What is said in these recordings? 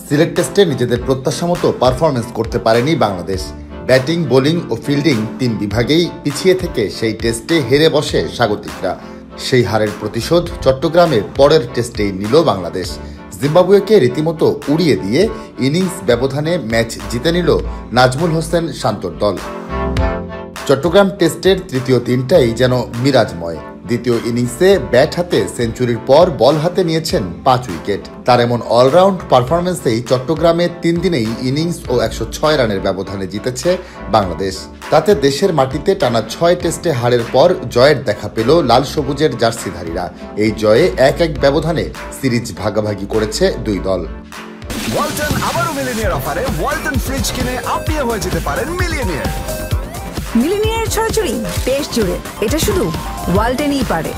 সিলেট টেস্টে নিজেদের প্রত্যাশা মতো পারফরমেন্স করতে পারেনি বাংলাদেশ। ব্যাটিং, বোলিং ও ফিল্ডিং তিন বিভাগেই পিছিয়ে থেকে সেই টেস্টে হেরে বসে স্বাগতিকরা। সেই হারের প্রতিশোধ চট্টগ্রামে পরের টেস্টেই নিল বাংলাদেশ। জিম্বাবুয়েকে রীতিমতো উড়িয়ে দিয়ে ইনিংস ব্যবধানে ম্যাচ জিতে নিল নাজমুল হোসেন শান্তর দল। চট্টগ্রাম টেস্টের তৃতীয় দিনটাই যেন মিরাজময়। দ্বিতীয় ইনিংসে ব্যাট হাতে সেঞ্চুরির পর বল হাতে নিয়েছেন 5 উইকেট। তার এমন অলরাউন্ড পারফরমেন্সেই চট্টগ্রামে 3 দিনেই ইনিংস ও 106 রানের ব্যবধানে জিতেছে বাংলাদেশ। তাতে দেশের মাটিতে টানা 6 টেস্টে হারের পর জয়ের দেখা পেল লাল সবুজের জার্সিধারীরা। এই জয়ে 1-1 ব্যবধানে সিরিজ ভাগাভাগি করেছে দুই দল। ওয়ালটন আবারও মিলিনিয়ার অফারে ওয়ালটন ফ্রিজ কিনে আপনিও হয়ে যেতে পারেন মিলিয়নিয়ার। মিলিনিয়ার ছড়াছড়ি দেশ জুড়ে, এটা শুধু ওয়ালটেনই পারে।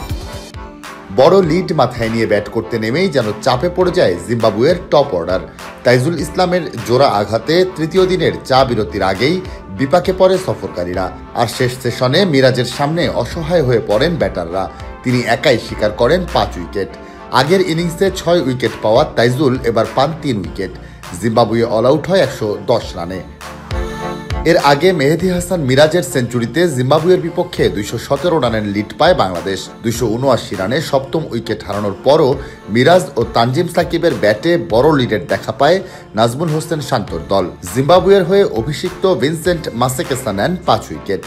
বড় লিড মাথায় নিয়ে ব্যাট করতে নেমেই যেন চাপে পড়ে যায় জিম্বাবুয়ের টপ অর্ডার। তাইজুল ইসলামের জোড়া আঘাতে তৃতীয় দিনের চা বিরতির আগেই বিপাকে পড়ে সফরকারীরা। আর শেষ সেশনে মিরাজের সামনে অসহায় হয়ে পড়েন ব্যাটাররা। তিনি একাই শিকার করেন 5 উইকেট। আগের ইনিংসে 6 উইকেট পাওয়া তাইজুল এবার পান 3 উইকেট। জিম্বাবুয়ে অল আউট হয় 110 রানে। এর আগে মেহেদী হাসান মিরাজের সেঞ্চুরিতে জিম্বাবুয়ের বিপক্ষে 217 রানের লিড পায় বাংলাদেশ। 279 রানে সপ্তম উইকেট হারানোর পরও মিরাজ ও তানজিম সাকিবের ব্যাটে বড় লিডের দেখা পায় নাজমুল হোসেন শান্তর দল। জিম্বাবুয়ের হয়ে অভিষিক্ত ভিনসেন্ট মাসেকেসা নেন 5 উইকেট।